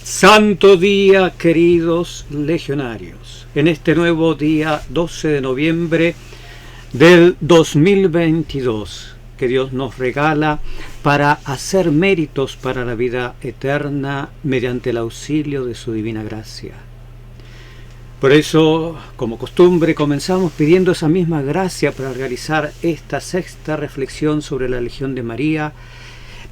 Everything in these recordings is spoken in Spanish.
Santo día, queridos legionarios, en este nuevo día 12 de noviembre del 2022, que Dios nos regala para hacer méritos para la vida eterna mediante el auxilio de su divina gracia. Por eso, como costumbre, comenzamos pidiendo esa misma gracia para realizar esta sexta reflexión sobre la Legión de María,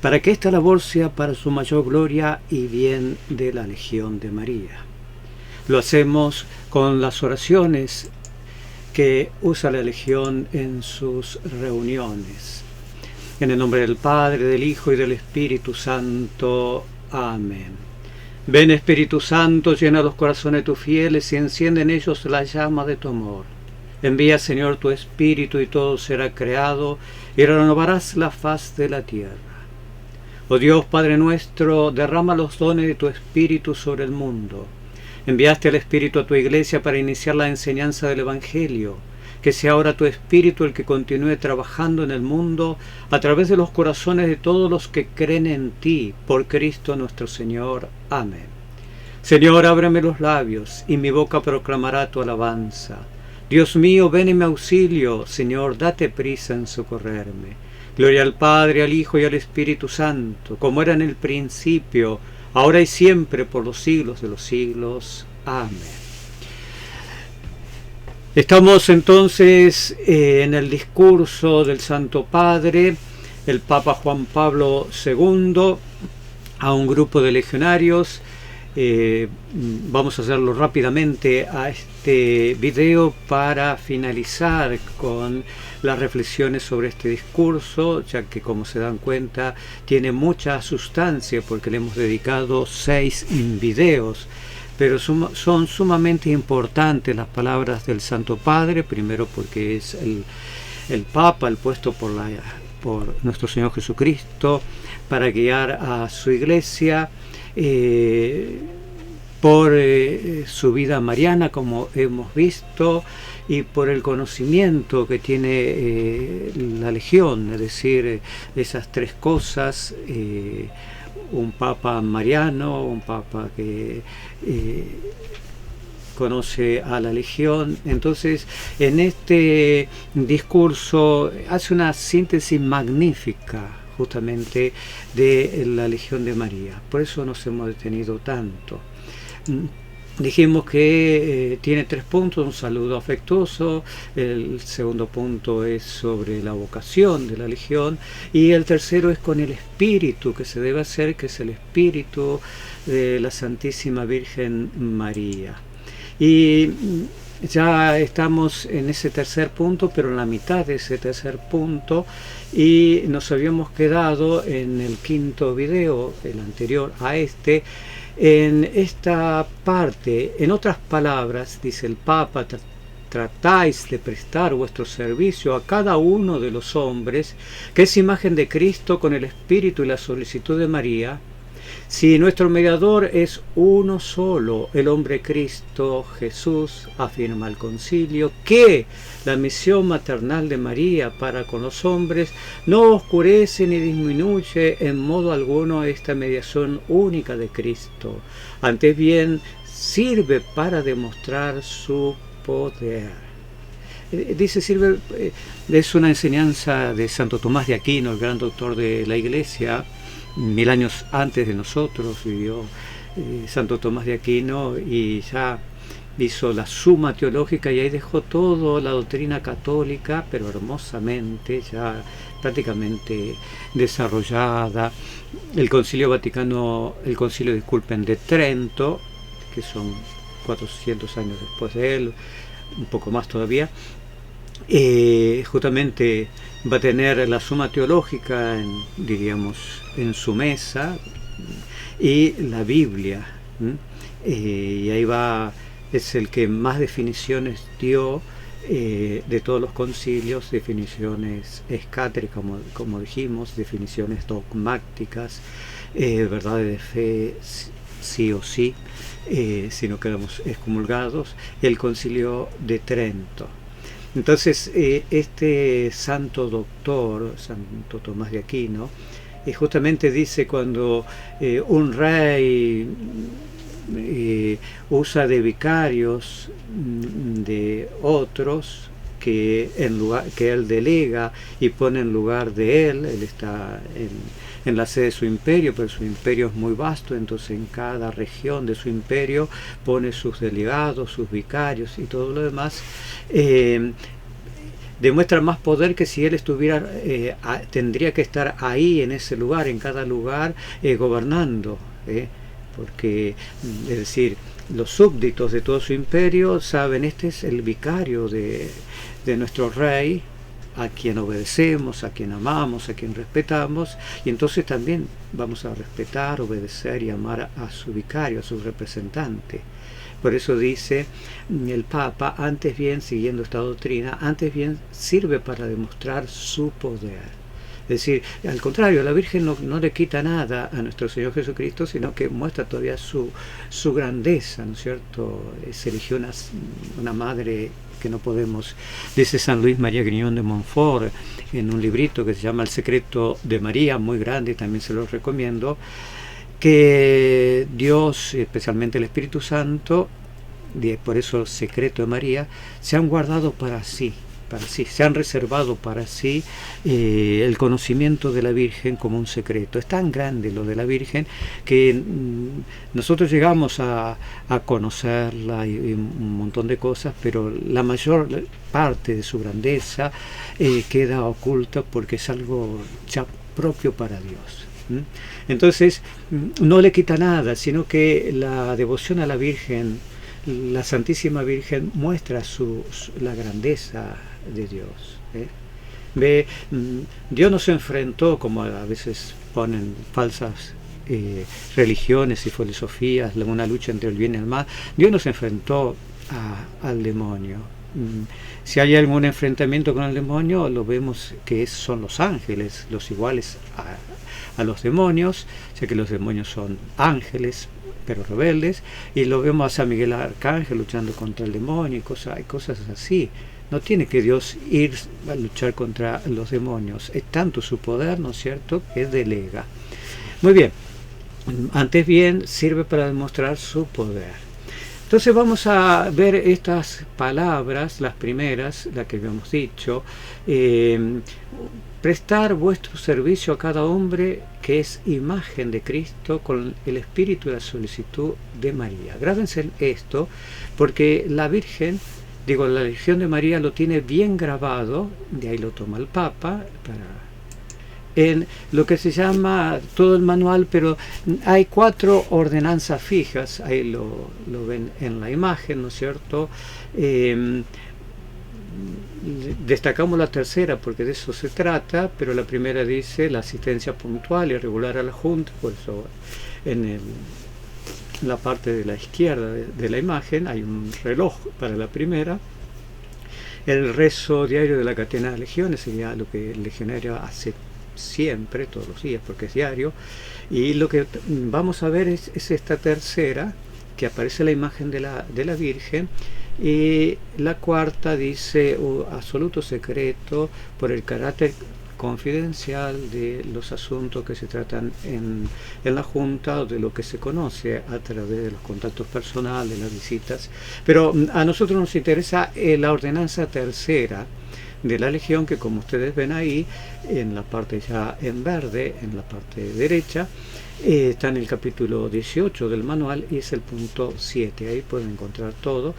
para que esta labor sea para su mayor gloria y bien de la Legión de María. Lo hacemos con las oraciones que usa la Legión en sus reuniones. En el nombre del Padre, del Hijo y del Espíritu Santo. Amén. Ven, Espíritu Santo, llena los corazones de tus fieles y enciende en ellos la llama de tu amor. Envía, Señor, tu Espíritu y todo será creado y renovarás la faz de la tierra. Oh Dios, Padre nuestro, derrama los dones de tu Espíritu sobre el mundo. Enviaste al Espíritu a tu Iglesia para iniciar la enseñanza del Evangelio. Que sea ahora tu Espíritu el que continúe trabajando en el mundo a través de los corazones de todos los que creen en ti, por Cristo nuestro Señor. Amén. Señor, ábreme los labios, y mi boca proclamará tu alabanza. Dios mío, ven en mi auxilio. Señor, date prisa en socorrerme. Gloria al Padre, al Hijo y al Espíritu Santo, como era en el principio, ahora y siempre, por los siglos de los siglos. Amén. Estamos entonces en el discurso del Santo Padre, el Papa Juan Pablo II, a un grupo de legionarios. Vamos a hacerlo rápidamente a este video para finalizar con las reflexiones sobre este discurso, ya que, como se dan cuenta, tiene mucha sustancia porque le hemos dedicado 6 videos. Pero son sumamente importantes las palabras del Santo Padre, primero porque es el Papa, el puesto por nuestro Señor Jesucristo, para guiar a su Iglesia, por su vida mariana, como hemos visto, y por el conocimiento que tiene la Legión, es decir, esas 3 cosas. Un papa mariano, un papa que conoce a la Legión. Entonces, en este discurso hace una síntesis magnífica justamente de la Legión de María. Por eso nos hemos detenido tanto. Dijimos que tiene 3 puntos: un saludo afectuoso, el segundo punto es sobre la vocación de la Legión, y el tercero es con el espíritu que se debe hacer, que es el espíritu de la Santísima Virgen María. Y ya estamos en ese tercer punto, pero en la mitad de ese tercer punto, y nos habíamos quedado en el 5.º video, el anterior a este, en esta parte. En otras palabras, dice el Papa, tratáis de prestar vuestro servicio a cada uno de los hombres, que es imagen de Cristo, con el Espíritu y la solicitud de María. Si nuestro mediador es uno solo, el hombre Cristo Jesús, afirma el concilio, que la misión maternal de María para con los hombres no oscurece ni disminuye en modo alguno esta mediación única de Cristo. Antes bien, sirve para demostrar su poder. Dice, sirve, es una enseñanza de Santo Tomás de Aquino, el gran doctor de la Iglesia. 1000 años antes de nosotros vivió Santo Tomás de Aquino, y ya hizo la Suma Teológica, y ahí dejó toda la doctrina católica, pero hermosamente, ya prácticamente desarrollada. El Concilio de Trento, que son 400 años después de él, un poco más todavía, justamente va a tener la Suma Teológica en su mesa, y la Biblia, y ahí es el que más definiciones dio de todos los concilios, definiciones escáteri, como dijimos, definiciones dogmáticas, verdades de fe sí o sí, si no quedamos excomulgados, el Concilio de Trento. Entonces, este santo doctor, Santo Tomás de Aquino, Y justamente dice cuando un rey usa de vicarios de otros que él delega y pone en lugar de él está en la sede de su imperio, pero su imperio es muy vasto, entonces en cada región de su imperio pone sus delegados, sus vicarios y todo lo demás. Demuestra más poder que si él estuviera, tendría que estar ahí en ese lugar, en cada lugar, gobernando, porque, es decir, los súbditos de todo su imperio saben, este es el vicario de nuestro rey, a quien obedecemos, a quien amamos, a quien respetamos, y entonces también vamos a respetar, obedecer y amar a su vicario, a su representante. Por eso dice el Papa, antes bien, siguiendo esta doctrina, antes bien sirve para demostrar su poder. Es decir, al contrario, la Virgen no le quita nada a nuestro Señor Jesucristo, sino que muestra todavía su grandeza, ¿no es cierto? Se eligió una madre que no podemos, dice San Luis María Griñón de Montfort, en un librito que se llama El secreto de María, muy grande, también se lo recomiendo, que Dios, especialmente el Espíritu Santo, por eso el secreto de María, se han guardado para sí, se han reservado para sí el conocimiento de la Virgen como un secreto. Es tan grande lo de la Virgen que nosotros llegamos a conocerla y un montón de cosas, pero la mayor parte de su grandeza queda oculta porque es algo ya propio para Dios. Entonces no le quita nada, sino que la devoción a la Virgen, la Santísima Virgen, muestra la grandeza de Dios. Dios no se enfrentó, como a veces ponen falsas religiones y filosofías, una lucha entre el bien y el mal. Dios no se enfrentó al demonio. Si hay algún enfrentamiento con el demonio, lo vemos que son los ángeles, los iguales a los demonios, ya que los demonios son ángeles, pero rebeldes, y lo vemos a San Miguel Arcángel luchando contra el demonio, hay cosas así. No tiene que Dios ir a luchar contra los demonios, es tanto su poder, ¿no es cierto?, que delega. Muy bien, antes bien sirve para demostrar su poder. Entonces vamos a ver estas palabras, las primeras, las que habíamos dicho, prestar vuestro servicio a cada hombre que es imagen de Cristo con el espíritu y la solicitud de María. Grábense esto, porque la Virgen, la Legión de María lo tiene bien grabado, de ahí lo toma el Papa, en lo que se llama todo el manual, pero hay 4 ordenanzas fijas, ahí lo ven en la imagen, ¿no es cierto? Destacamos la tercera porque de eso se trata, pero la primera dice la asistencia puntual y regular a la Junta, por eso en la parte de la izquierda de la imagen hay un reloj para la primera. El rezo diario de la catena de legiones sería lo que el legionario hace siempre, todos los días, porque es diario. Y lo que vamos a ver es esta tercera, que aparece la imagen de la Virgen, y la cuarta dice absoluto secreto por el carácter confidencial de los asuntos que se tratan en la Junta, o de lo que se conoce a través de los contactos personales, de las visitas. Pero a nosotros nos interesa la ordenanza tercera de la Legión, que como ustedes ven ahí, en la parte ya en verde, en la parte derecha, está en el capítulo 18 del manual y es el punto 7, ahí pueden encontrar todo.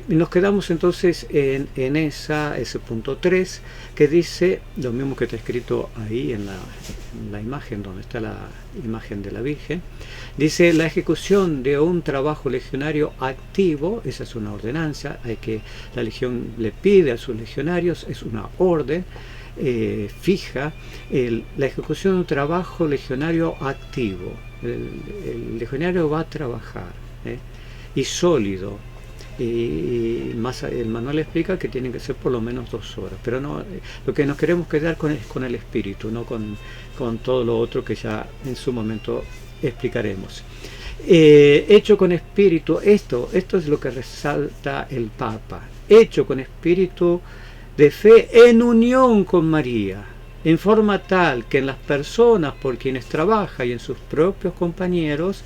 Nos quedamos entonces en ese punto 3, que dice lo mismo que está escrito ahí en la imagen, donde está la imagen de la Virgen. Dice la ejecución de un trabajo legionario activo, esa es una ordenanza, la Legión le pide a sus legionarios, es una orden fija, la ejecución de un trabajo legionario activo. El legionario va a trabajar y sólido, y más el manual explica que tiene que ser por lo menos 2 horas, pero no, lo que nos queremos quedar con es con el espíritu, no con todo lo otro que ya en su momento explicaremos. Hecho con espíritu, esto es lo que resalta el Papa, hecho con espíritu de fe en unión con María. en forma tal que en las personas por quienes trabaja y en sus propios compañeros,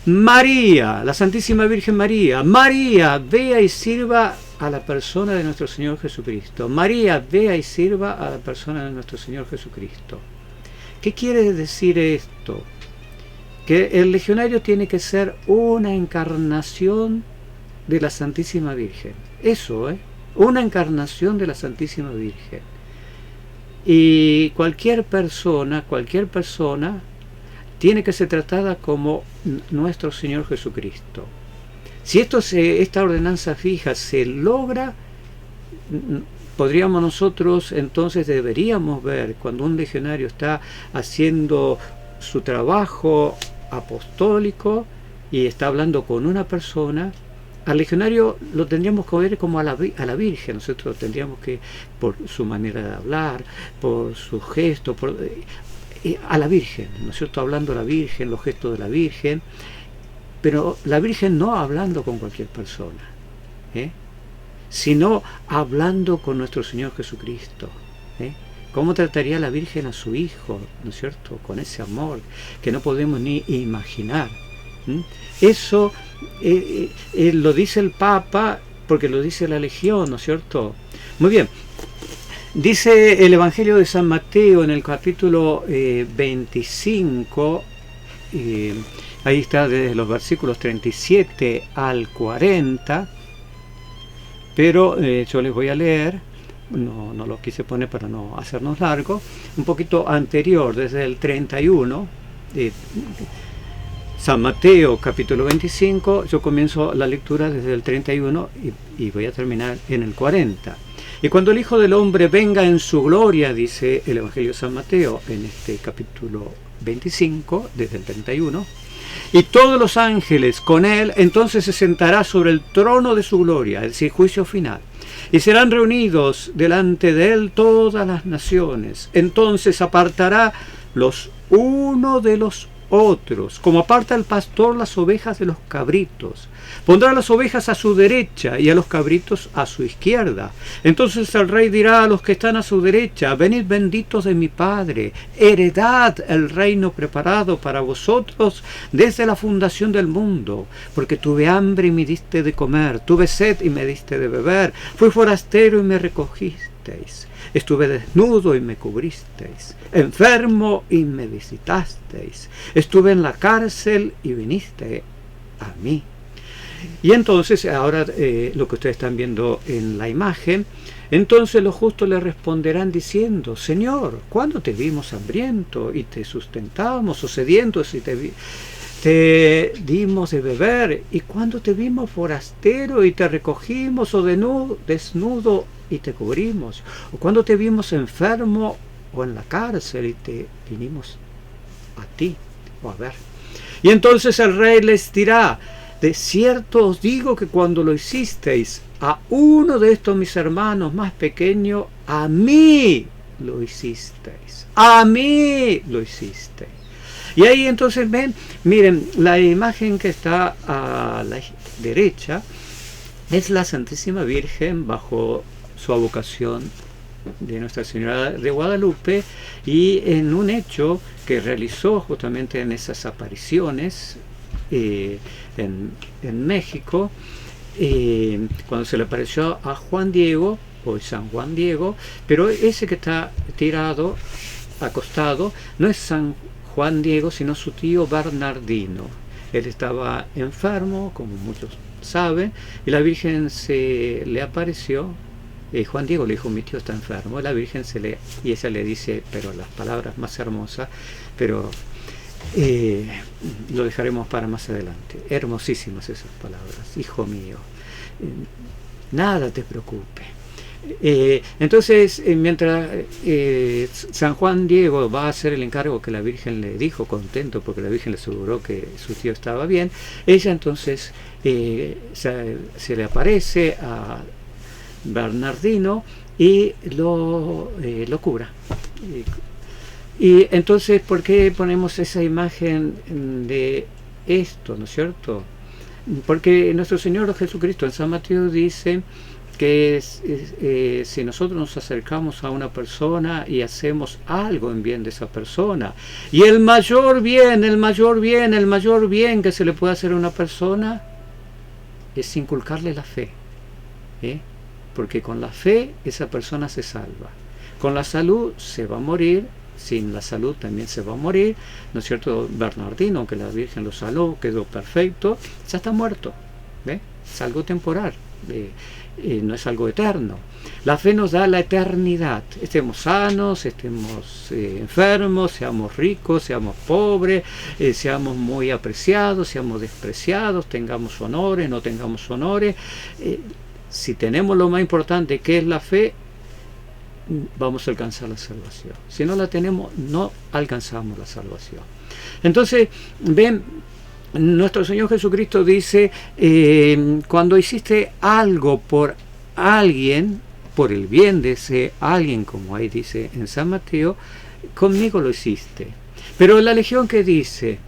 María, la Santísima Virgen María, María, vea y sirva a la persona de nuestro Señor Jesucristo. María, vea y sirva a la persona de nuestro Señor Jesucristo. ¿Qué quiere decir esto? Que el legionario tiene que ser una encarnación de la Santísima Virgen. Eso, una encarnación de la Santísima Virgen. Y cualquier persona tiene que ser tratada como nuestro Señor Jesucristo. Si esta ordenanza fija se logra, podríamos nosotros, entonces deberíamos ver cuando un legionario está haciendo su trabajo apostólico y está hablando con una persona, al legionario lo tendríamos que ver como a la Virgen. Nosotros tendríamos que, por su manera de hablar, por su gesto, a la Virgen, ¿no es cierto? Hablando a la Virgen, los gestos de la Virgen, pero la Virgen no hablando con cualquier persona, sino hablando con nuestro Señor Jesucristo. ¿Cómo trataría la Virgen a su Hijo, ¿no es cierto? Con ese amor que no podemos ni imaginar. Eso lo dice el Papa, porque lo dice la Legión, ¿no es cierto? Muy bien. Dice el Evangelio de San Mateo en el capítulo 25, ahí está desde los versículos 37 al 40, pero yo les voy a leer, no lo quise poner para no hacernos largo, un poquito anterior, desde el 31, San Mateo capítulo 25, yo comienzo la lectura desde el 31 y voy a terminar en el 40. Y cuando el Hijo del Hombre venga en su gloria, dice el Evangelio de San Mateo en este capítulo 25, desde el 31, y todos los ángeles con él, entonces se sentará sobre el trono de su gloria, es decir, juicio final. Y serán reunidos delante de él todas las naciones. Entonces apartará los unos de los otros, como aparta el pastor las ovejas de los cabritos. Pondrá las ovejas a su derecha y a los cabritos a su izquierda. Entonces el rey dirá a los que están a su derecha: venid benditos de mi Padre, heredad el reino preparado para vosotros desde la fundación del mundo, porque tuve hambre y me diste de comer, tuve sed y me diste de beber, fui forastero y me recogisteis, estuve desnudo y me cubristeis, enfermo y me visitasteis, estuve en la cárcel y viniste a mí. Y entonces, ahora lo que ustedes están viendo en la imagen, entonces los justos le responderán diciendo: Señor, ¿cuándo te vimos hambriento y te sustentamos, o sediento y te dimos de beber? ¿Y cuándo te vimos forastero y te recogimos, o desnudo y te cubrimos? ¿O cuándo te vimos enfermo o en la cárcel y te vinimos a ti o a ver? Y entonces el rey les dirá: de cierto os digo que cuando lo hicisteis a uno de estos mis hermanos más pequeños, a mí lo hicisteis. A mí lo hicisteis. Y ahí entonces ven, miren, la imagen que está a la derecha es la Santísima Virgen bajo su advocación de Nuestra Señora de Guadalupe, y en un hecho que realizó justamente en esas apariciones en México, cuando se le apareció a Juan Diego, o San Juan Diego, pero ese que está tirado, acostado, no es San Juan Diego, sino su tío Bernardino. Él estaba enfermo, como muchos saben, y la Virgen se le apareció. Juan Diego le dijo: mi tío está enfermo. La Virgen y ella le dice, pero las palabras más hermosas, pero lo dejaremos para más adelante. Hermosísimas esas palabras: hijo mío, nada te preocupe. Entonces, mientras San Juan Diego va a hacer el encargo que la Virgen le dijo, contento porque la Virgen le aseguró que su tío estaba bien, ella entonces se le aparece a Bernardino y lo cura. Y entonces, ¿por qué ponemos esa imagen de esto, no es cierto? Porque nuestro Señor Jesucristo en San Mateo dice si nosotros nos acercamos a una persona y hacemos algo en bien de esa persona, y el mayor bien que se le puede hacer a una persona es inculcarle la fe, porque con la fe esa persona se salva. Con la salud se va a morir, sin la salud también se va a morir, ¿no es cierto? Bernardino, aunque la Virgen lo salvó, quedó perfecto, ya está muerto, es algo temporal, no es algo eterno. La fe nos da la eternidad, estemos sanos, estemos enfermos, seamos ricos, seamos pobres, seamos muy apreciados, seamos despreciados, tengamos honores, no tengamos honores. Si tenemos lo más importante, que es la fe, vamos a alcanzar la salvación. Si no la tenemos, no alcanzamos la salvación. Entonces, ven, nuestro Señor Jesucristo dice, cuando hiciste algo por alguien, por el bien de ese alguien, como ahí dice en San Mateo, conmigo lo hiciste. Pero la Legión que dice,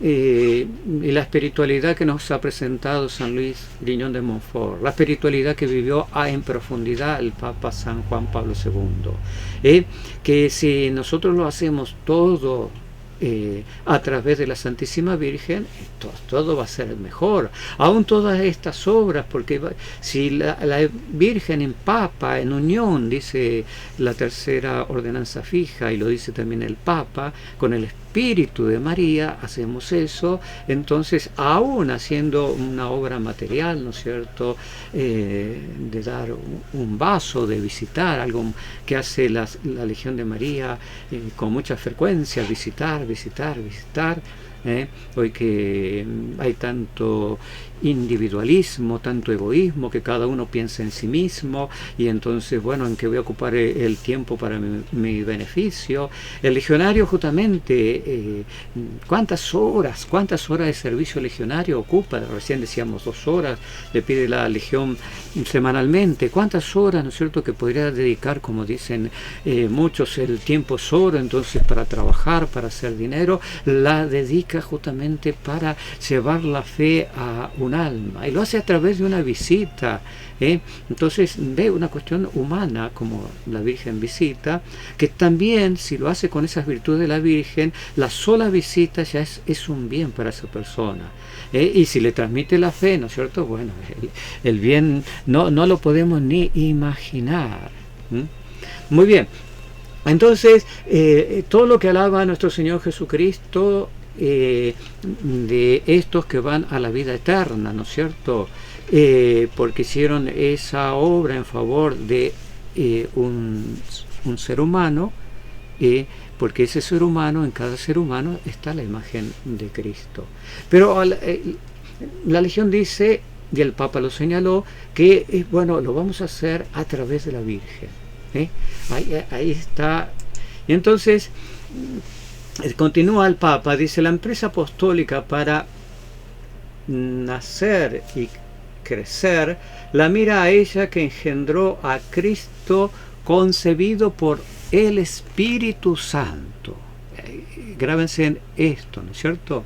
y la espiritualidad que nos ha presentado San Luis Griñón de Montfort, la espiritualidad que vivió en profundidad el Papa San Juan Pablo II, que si nosotros lo hacemos todo a través de la Santísima Virgen, todo va a ser mejor. Aún todas estas obras, porque si la Virgen en Papa, en unión, dice la tercera ordenanza fija, y lo dice también el Papa, con el Espíritu de María, hacemos eso, entonces aún haciendo una obra material, ¿no es cierto?, de dar un vaso, de visitar, algo que hace la Legión de María con mucha frecuencia, visitar, hoy que hay tanto individualismo, tanto egoísmo, que cada uno piensa en sí mismo, y entonces, bueno, ¿en qué voy a ocupar el tiempo para mi beneficio? El legionario justamente, ¿cuántas horas de servicio legionario ocupa? Recién decíamos 2 horas, le pide la Legión semanalmente. ¿Cuántas horas, no es cierto?, que podría dedicar, como dicen muchos, el tiempo es oro, entonces para trabajar, para hacer dinero, la dedica justamente para llevar la fe a un alma, y lo hace a través de una visita, entonces ve una cuestión humana, como la Virgen visita, que también, si lo hace con esas virtudes de la Virgen, la sola visita ya es un bien para esa persona, y si le transmite la fe, ¿no es cierto?, bueno, el bien no lo podemos ni imaginar. Muy bien, entonces todo lo que alaba nuestro Señor Jesucristo, de estos que van a la vida eterna, ¿no es cierto?, porque hicieron esa obra en favor de un ser humano, porque ese ser humano, en cada ser humano está la imagen de Cristo. Pero la Legión dice, y el Papa lo señaló, que bueno, lo vamos a hacer a través de la Virgen, ahí está. Y entonces continúa el Papa, dice, la empresa apostólica para nacer y crecer la mira a ella que engendró a Cristo, concebido por el Espíritu Santo. Grábense en esto, ¿no es cierto?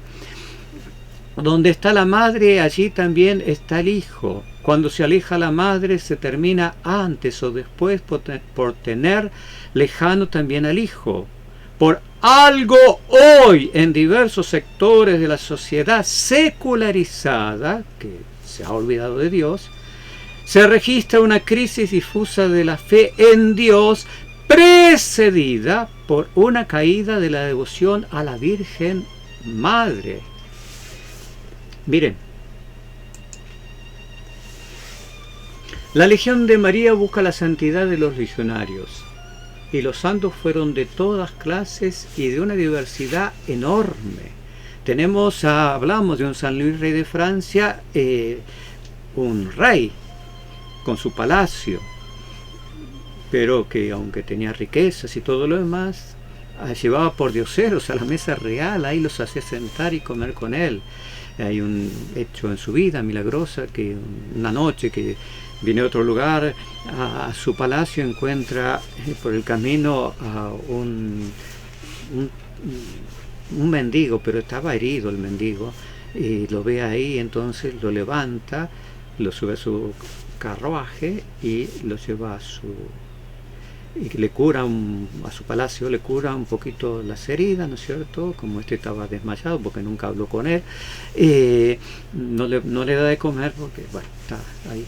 Donde está la madre, allí también está el hijo. Cuando se aleja la madre, se termina antes o después por tener lejano también al hijo. Por algo hoy en diversos sectores de la sociedad secularizada, que se ha olvidado de Dios, se registra una crisis difusa de la fe en Dios, precedida por una caída de la devoción a la Virgen Madre. Miren, la Legión de María busca la santidad de los legionarios, y los santos fueron de todas clases y de una diversidad enorme. Hablamos de un San Luis, rey de Francia, un rey con su palacio, pero que aunque tenía riquezas y todo lo demás, llevaba por dioseros a la mesa real, ahí los hacía sentar y comer con él. Hay un hecho en su vida milagrosa, que una noche que viene a otro lugar, a su palacio, encuentra por el camino a un mendigo, pero estaba herido el mendigo, y lo ve ahí, entonces lo levanta, lo sube a su carruaje y lo lleva a su... y le cura a su palacio, le cura un poquito las heridas, ¿no es cierto? Como este estaba desmayado porque nunca habló con él, no le da de comer porque, bueno, está ahí.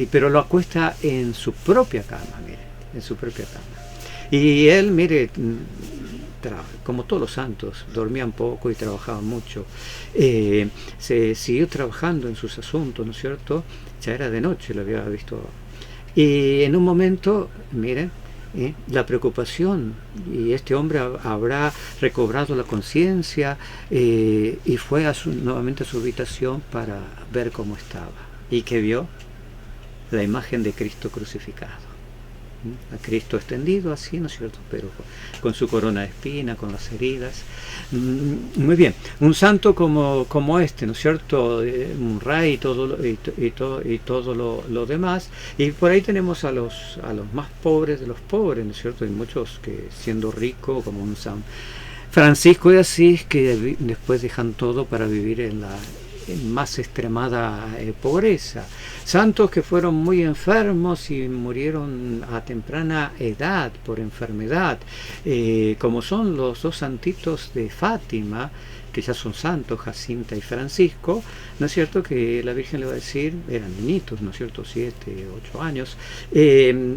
Pero lo acuesta en su propia cama, mire, en su propia cama. Y él, mire, como todos los santos, dormían poco y trabajaban mucho. Se siguió trabajando en sus asuntos, ¿no es cierto? Ya era de noche, lo había visto. Y en un momento, miren, la preocupación, y este hombre habrá recobrado la conciencia y fue nuevamente a su habitación para ver cómo estaba. ¿Y qué vio? La imagen de Cristo crucificado. A Cristo extendido así, ¿no es cierto? Pero con su corona de espina, con las heridas. Muy bien, un santo como este, ¿no es cierto? Un rey y todo lo demás. Y por ahí tenemos a los más pobres de los pobres, ¿no es cierto? Hay muchos que siendo ricos, como un San Francisco de Asís, que después dejan todo para vivir en más extremada pobreza. Santos que fueron muy enfermos y murieron a temprana edad por enfermedad, como son los dos santitos de Fátima, que ya son santos, Jacinta y Francisco, ¿no es cierto? Que la Virgen le va a decir, eran niñitos, ¿no es cierto? 7, 8 años, que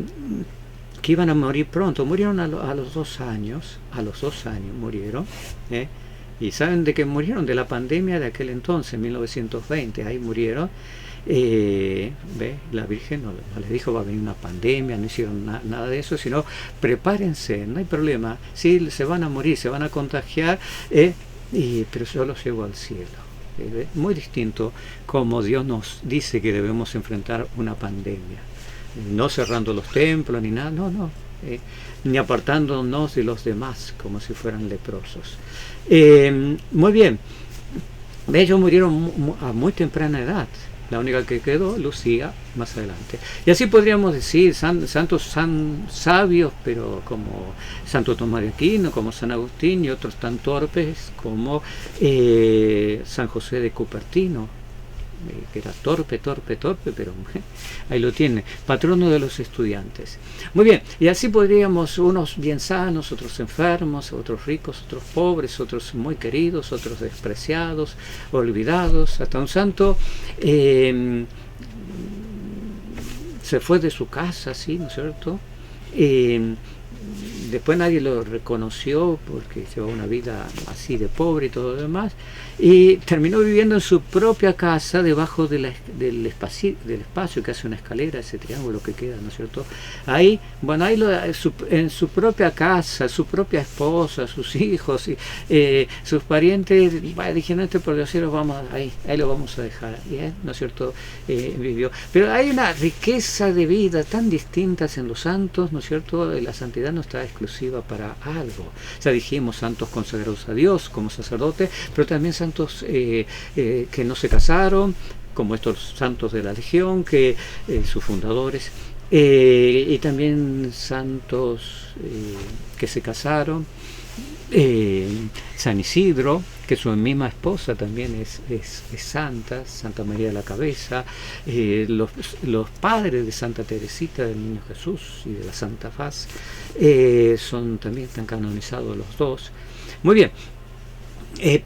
iban a morir pronto. Murieron a los 2 años, murieron, y saben de qué murieron, de la pandemia de aquel entonces, 1920, ahí murieron. La Virgen no les dijo va a venir una pandemia, no hicieron nada de eso, sino prepárense, no hay problema, sí, se van a morir, se van a contagiar, pero yo los llevo al cielo. Muy distinto como Dios nos dice que debemos enfrentar una pandemia, no cerrando los templos ni nada, no, ni apartándonos de los demás como si fueran leprosos. Muy bien, ellos murieron a muy temprana edad. La única que quedó, Lucía, más adelante. Y así podríamos decir santos sabios, pero como Santo Tomás de Aquino, como San Agustín, y otros tan torpes como San José de Cupertino, que era torpe, pero ahí lo tiene, patrono de los estudiantes. Muy bien, y así podríamos, unos bien sanos, otros enfermos, otros ricos, otros pobres, otros muy queridos, otros despreciados, olvidados, hasta un santo se fue de su casa, ¿sí? ¿No es cierto? Después nadie lo reconoció porque llevaba una vida así de pobre y todo lo demás, y terminó viviendo en su propia casa debajo del espacio que hace una escalera, ese triángulo que queda, ¿no es cierto? Ahí, bueno, en su propia casa, su propia esposa, sus hijos, sus parientes, dijeron, por Dios, ahí lo vamos a dejar, ¿no es cierto? Vivió. Pero hay una riqueza de vida tan distintas en los santos, ¿no es cierto? La santidad no está exclusiva para algo. Ya dijimos, santos consagrados a Dios como sacerdotes, pero también santos que no se casaron, como estos santos de la Legión, que sus fundadores, y también santos que se casaron, San Isidro, que su misma esposa también es santa, Santa María de la Cabeza, los padres de Santa Teresita del Niño Jesús y de la Santa Faz, también están canonizados los dos. Muy bien,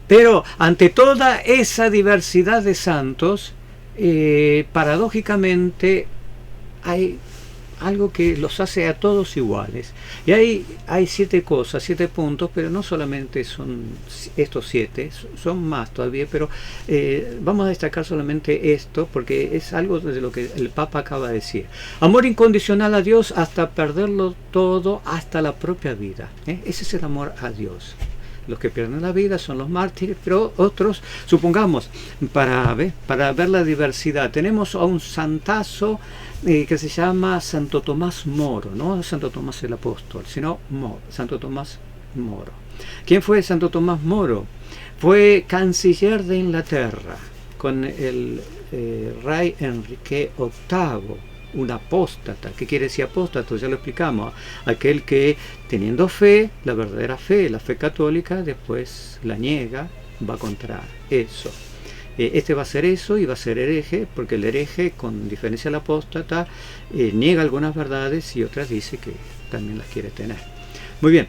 pero ante toda esa diversidad de santos, paradójicamente hay algo que los hace a todos iguales. Y hay 7 cosas, 7 puntos, pero no solamente son estos 7, son más todavía, pero vamos a destacar solamente esto, porque es algo de lo que el Papa acaba de decir. Amor incondicional a Dios hasta perderlo todo, hasta la propia vida. Ese es el amor a Dios. Los que pierden la vida son los mártires, pero otros, supongamos, para ver la diversidad, tenemos a un santazo que se llama Santo Tomás Moro, no Santo Tomás el Apóstol, sino Santo Tomás Moro. ¿Quién fue Santo Tomás Moro? Fue canciller de Inglaterra con el rey Enrique VIII, un apóstata. ¿Qué quiere decir apóstata? Ya lo explicamos. Aquel que, teniendo fe, la verdadera fe, la fe católica, después la niega, va contra eso. este va a ser eso y va a ser hereje, porque el hereje, con diferencia al apóstata, niega algunas verdades y otras dice que también las quiere tener. Muy bien.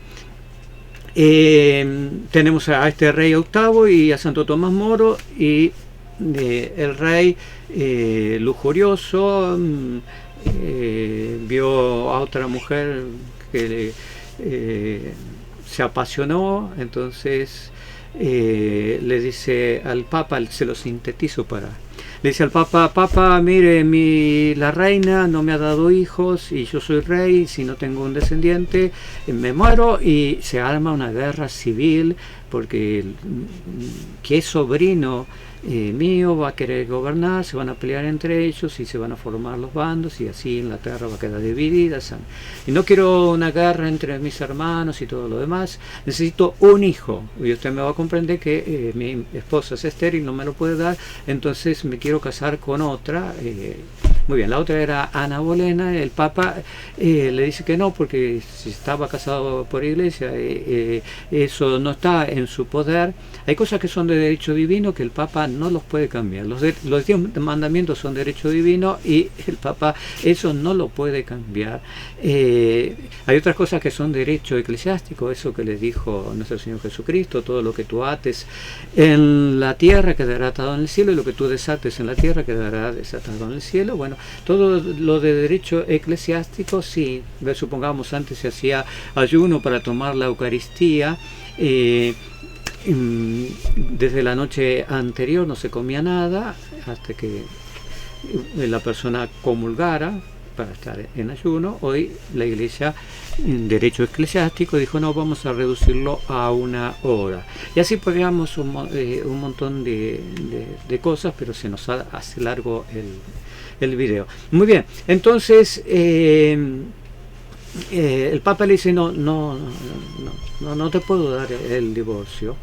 Tenemos a este rey octavo y a Santo Tomás Moro, y el rey lujurioso vio a otra mujer que se apasionó, entonces le dice al Papa, se lo sintetizo le dice al Papa: Papa, mire, la reina no me ha dado hijos y yo soy rey, si no tengo un descendiente me muero. Y se arma una guerra civil porque que es sobrino mío va a querer gobernar, se van a pelear entre ellos y se van a formar los bandos, y así Inglaterra va a quedar dividida. Y no quiero una guerra entre mis hermanos y todo lo demás, necesito un hijo, y usted me va a comprender que mi esposa es estéril, no me lo puede dar, entonces me quiero casar con otra. Muy bien, la otra era Ana Bolena. El Papa le dice que no, porque si estaba casado por iglesia, eso no está en su poder. Hay cosas que son de derecho divino que el Papa no los puede cambiar. Los 10 mandamientos son derecho divino y el Papa eso no lo puede cambiar. Hay otras cosas que son derecho eclesiástico, eso que le dijo nuestro Señor Jesucristo: todo lo que tú ates en la tierra quedará atado en el cielo, y lo que tú desates en la tierra quedará desatado en el cielo. Bueno, todo lo de derecho eclesiástico, sí. Supongamos, antes se hacía ayuno para tomar la Eucaristía, desde la noche anterior no se comía nada hasta que la persona comulgara para estar en ayuno. Hoy la Iglesia, en derecho eclesiástico, dijo: no, vamos a reducirlo a 1 hora. Y así podríamos un montón de cosas, pero se nos hace largo el video. Muy bien, entonces el Papa le dice: no te puedo dar el divorcio,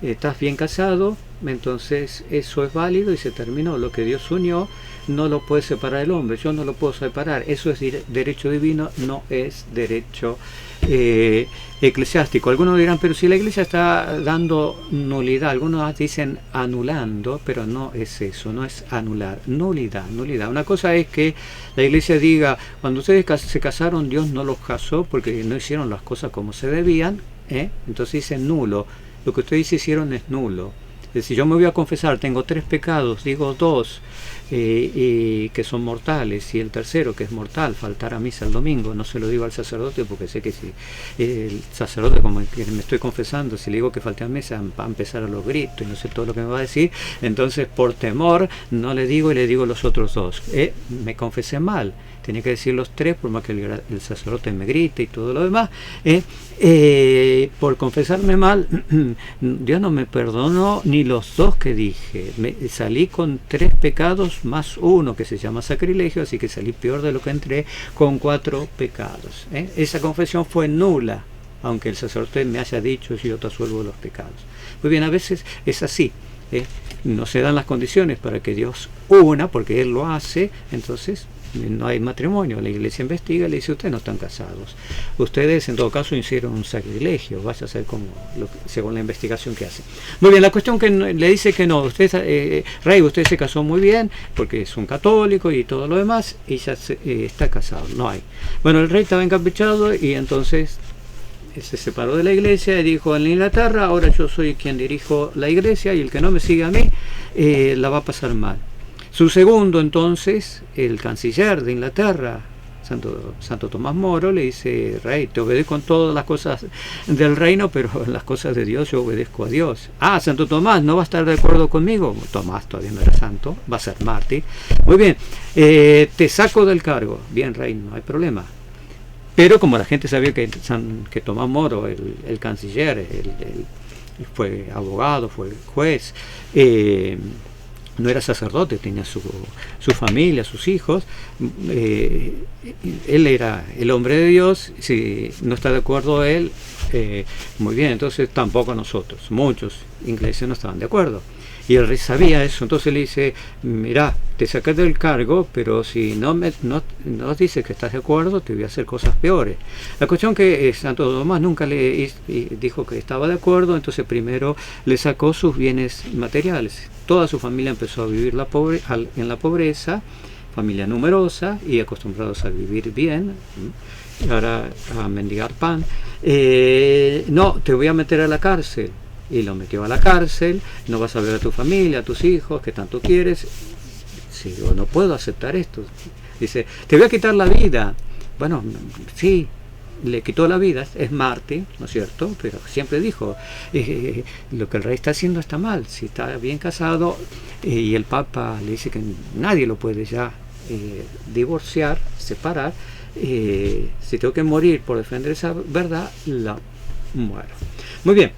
estás bien casado, entonces eso es válido y se terminó. Lo que Dios unió no lo puede separar el hombre, yo no lo puedo separar. Eso es derecho divino, no es derecho eclesiástico. Algunos dirán: pero si la Iglesia está dando nulidad, algunos dicen anulando, pero no es eso, no es anular, nulidad. Una cosa es que la Iglesia diga: cuando ustedes se casaron, Dios no los casó porque no hicieron las cosas como se debían, entonces dice nulo, lo que ustedes hicieron es nulo. Es decir, yo me voy a confesar, tengo 3 pecados, digo 2 que son mortales, y el tercero, que es mortal, faltar a misa el domingo. No se lo digo al sacerdote porque sé que si el sacerdote, como que me estoy confesando, si le digo que falte a misa, va a empezar a los gritos y no sé todo lo que me va a decir. Entonces, por temor, no le digo, y le digo los otros 2. Me confesé mal, tenía que decir los 3, por más que el sacerdote me grite y todo lo demás. Por confesarme mal, Dios no me perdonó ni los 2 que dije. Salí con 3 pecados más 1 que se llama sacrilegio, así que salí peor de lo que entré, con 4 pecados. Esa confesión fue nula, aunque el sacerdote me haya dicho: yo te absuelvo los pecados. Muy bien, a veces es así. No se dan las condiciones para que Dios una, porque Él lo hace, entonces no hay matrimonio. La Iglesia investiga y le dice: ustedes no están casados, ustedes en todo caso hicieron un sacrilegio, vaya a ser como según la investigación que hace. Muy bien, la cuestión que le dice que no, usted, rey, usted se casó muy bien porque es un católico y todo lo demás, y ya está casado, no hay. Bueno, el rey estaba encaprichado y entonces se separó de la Iglesia y dijo: en Inglaterra ahora yo soy quien dirijo la Iglesia, y el que no me siga a mí la va a pasar mal. Su segundo, entonces, el canciller de Inglaterra, Santo Tomás Moro, le dice: rey, te obedezco en todas las cosas del reino, pero en las cosas de Dios yo obedezco a Dios. Ah, Santo Tomás, ¿no va a estar de acuerdo conmigo? Tomás todavía no era santo, va a ser mártir. Muy bien, te saco del cargo. Bien, rey, no hay problema. Pero como la gente sabía que Tomás Moro, el canciller, fue abogado, fue juez, no era sacerdote, tenía su familia, sus hijos, él era el hombre de Dios. Si no está de acuerdo él, muy bien, entonces tampoco nosotros. Muchos ingleses no estaban de acuerdo. Y el rey sabía eso, entonces le dice, mirá, te saqué del cargo, pero si no dices que estás de acuerdo, te voy a hacer cosas peores. La cuestión que Santo Tomás nunca le dijo que estaba de acuerdo, entonces primero le sacó sus bienes materiales. Toda su familia empezó a vivir en la pobreza, familia numerosa y acostumbrados a vivir bien, ahora a mendigar pan. No, te voy a meter a la cárcel. Y lo metió a la cárcel, no vas a ver a tu familia, a tus hijos, que tanto quieres. Sí, yo no puedo aceptar esto. Dice, te voy a quitar la vida. Bueno, sí, le quitó la vida, es mártir, ¿no es cierto? Pero siempre dijo, lo que el rey está haciendo está mal. Si está bien casado, y el Papa le dice que nadie lo puede ya divorciar, separar, si tengo que morir por defender esa verdad, la muero. Muy bien.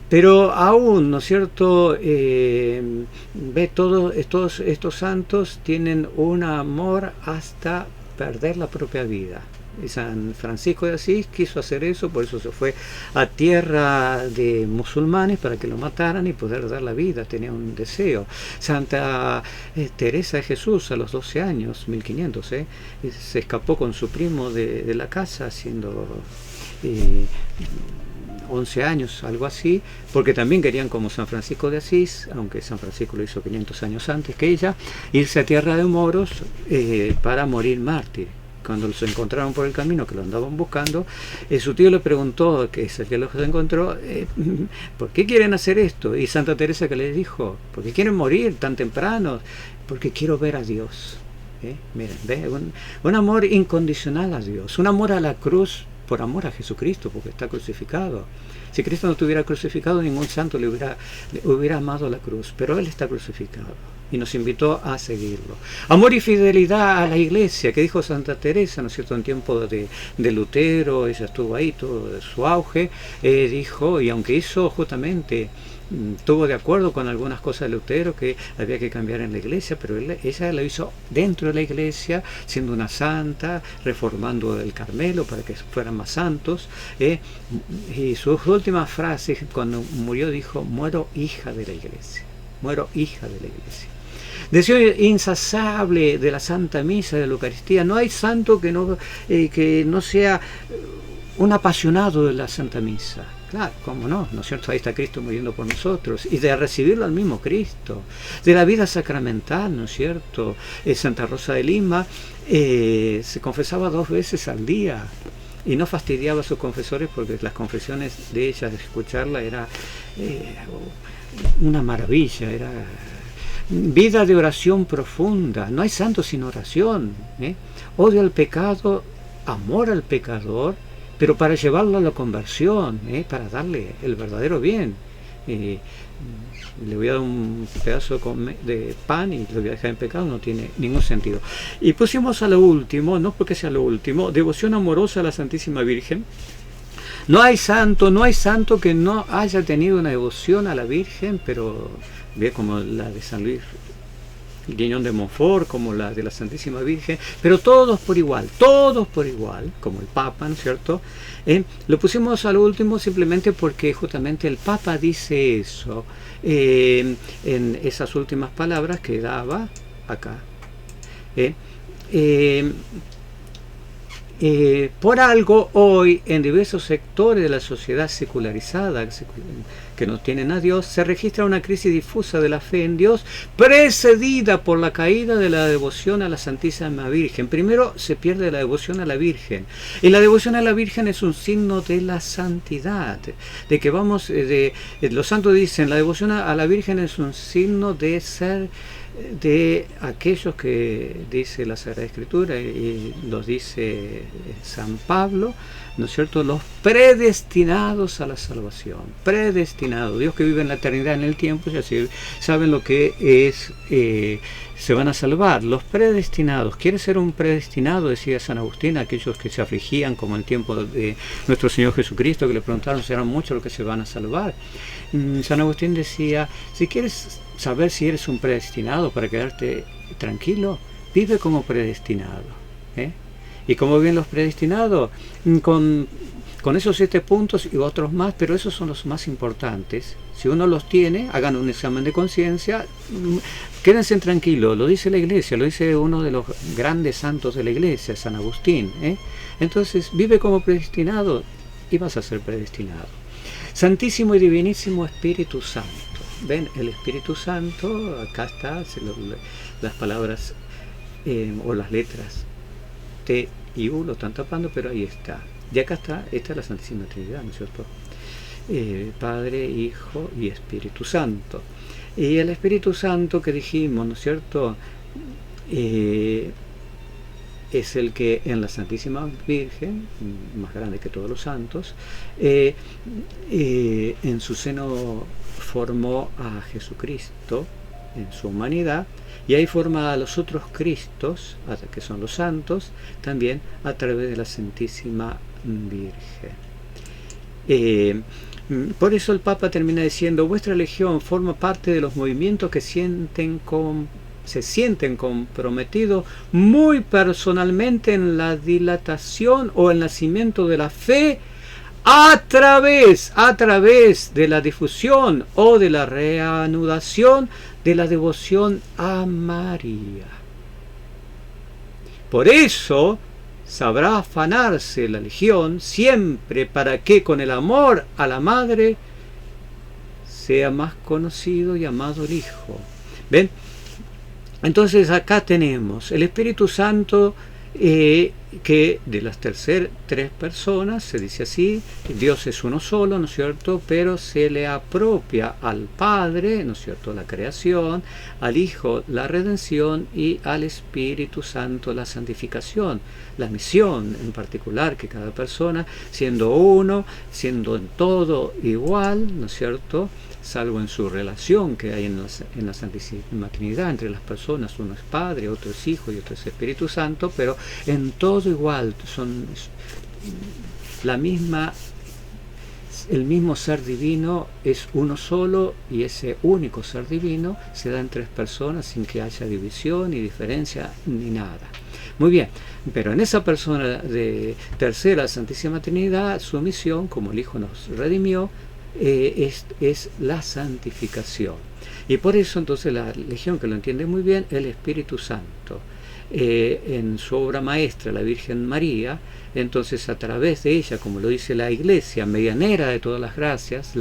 Pero aún, ¿no es cierto? Ve, todos estos santos tienen un amor hasta perder la propia vida. Y San Francisco de Asís quiso hacer eso, por eso se fue a tierra de musulmanes para que lo mataran y poder dar la vida, tenía un deseo. Santa Teresa de Jesús a los 12 años, 1500, se escapó con su primo de la casa haciendo 11 años, algo así, porque también querían, como San Francisco de Asís, aunque San Francisco lo hizo 500 años antes que ella, irse a tierra de moros para morir mártir. Cuando los encontraron por el camino, que lo andaban buscando, su tío le preguntó, que es el que los encontró, ¿por qué quieren hacer esto? Y Santa Teresa que les dijo, ¿por qué quieren morir tan temprano? Porque quiero ver a Dios. Miren, ¿ve? Un amor incondicional a Dios, un amor a la cruz, por amor a Jesucristo, porque está crucificado. Si Cristo no estuviera crucificado, ningún santo le hubiera amado la cruz, pero Él está crucificado y nos invitó a seguirlo. Amor y fidelidad a la Iglesia, que dijo Santa Teresa, ¿no es cierto?, en tiempo de Lutero, ella estuvo ahí, todo su auge, dijo, y aunque hizo justamente, estuvo de acuerdo con algunas cosas de Lutero que había que cambiar en la iglesia, pero ella lo hizo dentro de la iglesia, siendo una santa, reformando el Carmelo para que fueran más santos, y sus últimas frases cuando murió dijo, muero hija de la iglesia, muero hija de la iglesia. Deseo insaciable de la Santa Misa, de la Eucaristía. No hay santo que no sea un apasionado de la Santa Misa. Claro, cómo no, ¿no es cierto? Ahí está Cristo muriendo por nosotros. Y de recibirlo al mismo Cristo. De la vida sacramental, ¿no es cierto? Santa Rosa de Lima se confesaba 2 veces al día. Y no fastidiaba a sus confesores porque las confesiones de ella, de escucharla, era una maravilla, era vida de oración profunda. No hay santo sin oración. Odio al pecado, amor al pecador, pero para llevarlo a la conversión, para darle el verdadero bien. Le voy a dar un pedazo de pan y lo voy a dejar en pecado, no tiene ningún sentido. Y pusimos a lo último, no porque sea lo último, devoción amorosa a la Santísima Virgen. No hay santo que no haya tenido una devoción a la Virgen, pero ve como la de San Luis Guiñón de Montfort, como la de la Santísima Virgen, pero todos por igual, como el Papa, ¿no es cierto? Lo pusimos a lo último simplemente porque justamente el Papa dice eso en esas últimas palabras que daba acá. Por algo hoy en diversos sectores de la sociedad secularizada que no tienen a Dios, se registra una crisis difusa de la fe en Dios precedida por la caída de la devoción a la Santísima Virgen. Primero se pierde la devoción a la Virgen, y la devoción a la Virgen es un signo de la santidad, de que vamos, los santos dicen, la devoción a la Virgen es un signo de ser de aquellos que dice la Sagrada Escritura y los dice San Pablo, ¿no es cierto?, los predestinados a la salvación, predestinados, Dios que vive en la eternidad, en el tiempo, ya saben lo que es, se van a salvar, los predestinados. ¿Quiere ser un predestinado?, decía San Agustín, aquellos que se afligían como en el tiempo de nuestro Señor Jesucristo, que le preguntaron si eran muchos los que se van a salvar. San Agustín decía, si quieres saber si eres un predestinado para quedarte tranquilo, vive como predestinado. ¿Y cómo viven los predestinados? Con con esos 7 puntos y otros más, pero esos son los más importantes. Si uno los tiene, hagan un examen de conciencia, quédense tranquilos, lo dice la Iglesia, lo dice uno de los grandes santos de la Iglesia, San Agustín. Entonces, vive como predestinado y vas a ser predestinado. Santísimo y Divinísimo Espíritu Santo. ¿Ven? El Espíritu Santo, acá está, las palabras o las letras T y U lo están tapando, pero ahí está. Y acá está, esta es la Santísima Trinidad, ¿no es cierto? Padre, Hijo y Espíritu Santo. Y el Espíritu Santo que dijimos, ¿no es cierto? Es el que en la Santísima Virgen, más grande que todos los santos, en su seno formó a Jesucristo en su humanidad, y ahí forma a los otros Cristos, que son los santos, también a través de la Santísima Virgen. Por eso el Papa termina diciendo: vuestra legión forma parte de los movimientos que se sienten comprometidos muy personalmente en la dilatación o el nacimiento de la fe a través de la difusión o de la reanudación de la devoción a María. Por eso sabrá afanarse la legión siempre para que con el amor a la Madre sea más conocido y amado el Hijo. ¿Ven? Entonces acá tenemos el Espíritu Santo, que de las tres personas, se dice así, Dios es uno solo, ¿no es cierto? Pero se le apropia al Padre, ¿no es cierto?, la creación, al Hijo la redención y al Espíritu Santo la santificación, la misión en particular que cada persona, siendo uno, siendo en todo igual, ¿no es cierto?, salvo en su relación que hay en la Santísima Trinidad entre las personas, uno es Padre, otro es Hijo y otro es Espíritu Santo, pero en todo igual, son el mismo ser divino, es uno solo, y ese único ser divino se da en 3 personas sin que haya división ni diferencia ni nada. Muy bien, pero en esa persona de tercera Santísima Trinidad, su misión, como el Hijo nos redimió, es la santificación. Y por eso entonces la Legión, que lo entiende muy bien, el Espíritu Santo, en su obra maestra, la Virgen María, entonces a través de ella, como lo dice la Iglesia, medianera de todas las gracias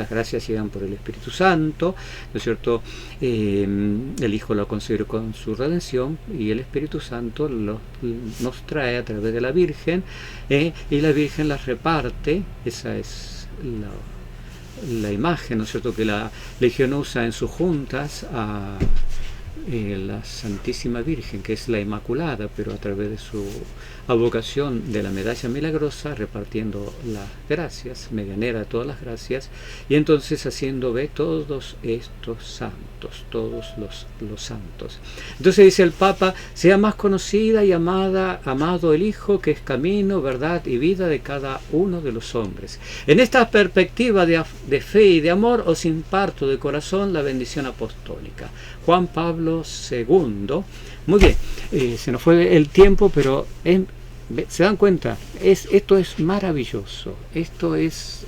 llegan por el Espíritu Santo, ¿no es cierto? El Hijo lo consideró con su redención, y el Espíritu Santo nos trae a través de la Virgen, y la Virgen las reparte. Esa es la imagen, ¿no es cierto?, que la Legión usa en sus juntas a la Santísima Virgen, que es la Inmaculada, pero a través de su advocación de la medalla milagrosa, repartiendo las gracias, medianera de todas las gracias, y entonces haciendo ver todos estos santos, todos los santos. Entonces dice el Papa: sea más conocida y amado el Hijo, que es camino, verdad y vida de cada uno de los hombres. En esta perspectiva de fe y de amor os imparto de corazón la bendición apostólica. Juan Pablo II. Muy bien, se nos fue el tiempo, pero se dan cuenta, esto es maravilloso, esto es...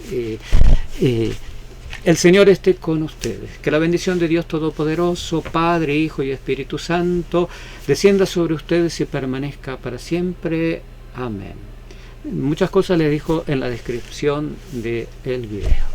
el Señor esté con ustedes, que la bendición de Dios Todopoderoso, Padre, Hijo y Espíritu Santo, descienda sobre ustedes y permanezca para siempre. Amén. Muchas cosas les dijo en la descripción del video.